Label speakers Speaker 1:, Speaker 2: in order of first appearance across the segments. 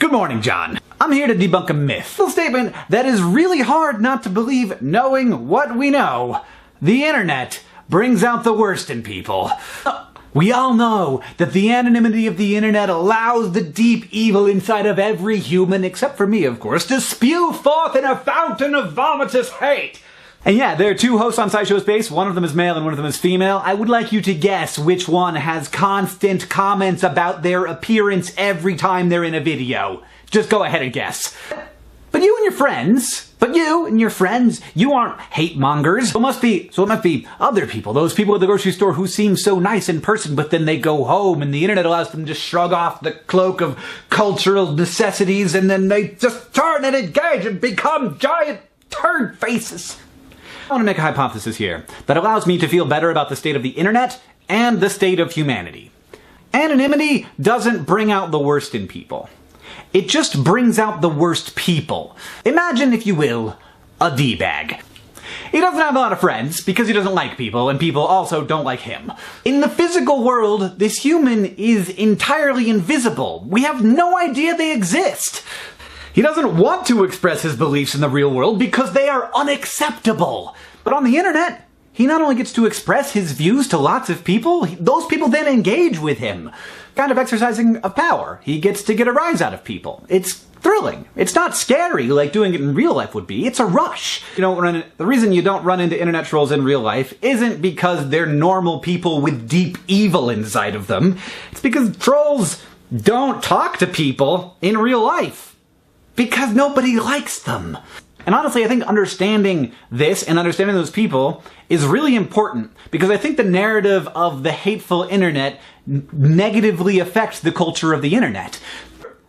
Speaker 1: Good morning, John. I'm here to debunk a myth. A statement that is really hard not to believe knowing what we know. The internet brings out the worst in people. We all know that the anonymity of the internet allows the deep evil inside of every human, except for me, of course, to spew forth in a fountain of vomitous hate. And yeah, there are two hosts on SciShow Space. One of them is male and one of them is female. I would like you to guess which one has constant comments about their appearance every time they're in a video. Just go ahead and guess. But you and your friends, you aren't hate mongers. So it must be other people, those people at the grocery store who seem so nice in person, but then they go home and the internet allows them to shrug off the cloak of cultural necessities and then they just turn and engage and become giant turd faces. I want to make a hypothesis here that allows me to feel better about the state of the internet and the state of humanity. Anonymity doesn't bring out the worst in people. It just brings out the worst people. Imagine, if you will, a D-bag. He doesn't have a lot of friends because he doesn't like people, and people also don't like him. In the physical world, this human is entirely invisible. We have no idea they exist. He doesn't want to express his beliefs in the real world because they are unacceptable. But on the internet, he not only gets to express his views to lots of people, those people then engage with him. Kind of exercising of power. He gets to get a rise out of people. It's thrilling. It's not scary like doing it in real life would be. It's a rush. The reason you don't run into internet trolls in real life isn't because they're normal people with deep evil inside of them. It's because trolls don't talk to people in real life. Because nobody likes them. And honestly, I think understanding this and understanding those people is really important because I think the narrative of the hateful internet negatively affects the culture of the internet.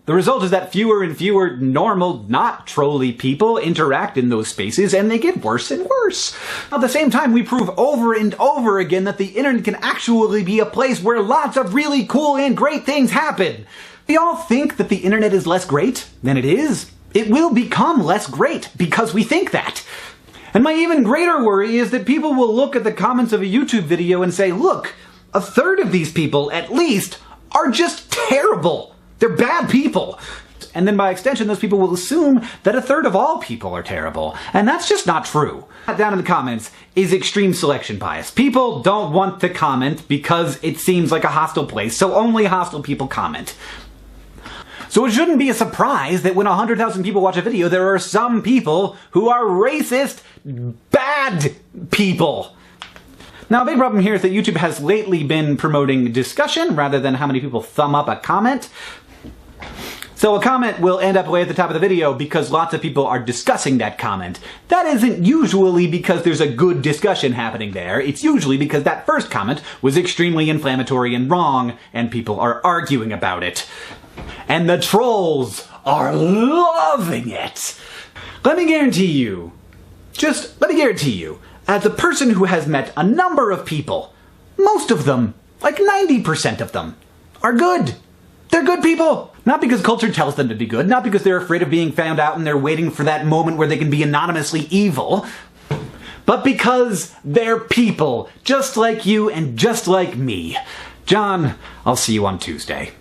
Speaker 1: The result is that fewer and fewer normal, not trolly people interact in those spaces and they get worse and worse. At the same time, we prove over and over again that the internet can actually be a place where lots of really cool and great things happen. We all think that the internet is less great than it is. It will become less great because we think that. And my even greater worry is that people will look at the comments of a YouTube video and say, look, a third of these people, at least, are just terrible. They're bad people. And then by extension, those people will assume that a third of all people are terrible. And that's just not true. Down in the comments is extreme selection bias. People don't want to comment because it seems like a hostile place, so only hostile people comment. So it shouldn't be a surprise that when 100,000 people watch a video, there are some people who are racist, bad people. Now, a big problem here is that YouTube has lately been promoting discussion rather than how many people thumb up a comment. So a comment will end up way at the top of the video because lots of people are discussing that comment. That isn't usually because there's a good discussion happening there. It's usually because that first comment was extremely inflammatory and wrong, and people are arguing about it. And the trolls are loving it. Let me guarantee you, as a person who has met a number of people, most of them, like 90% of them, are good. They're good people. Not because culture tells them to be good, not because they're afraid of being found out and they're waiting for that moment where they can be anonymously evil, but because they're people, just like you and just like me. John, I'll see you on Tuesday.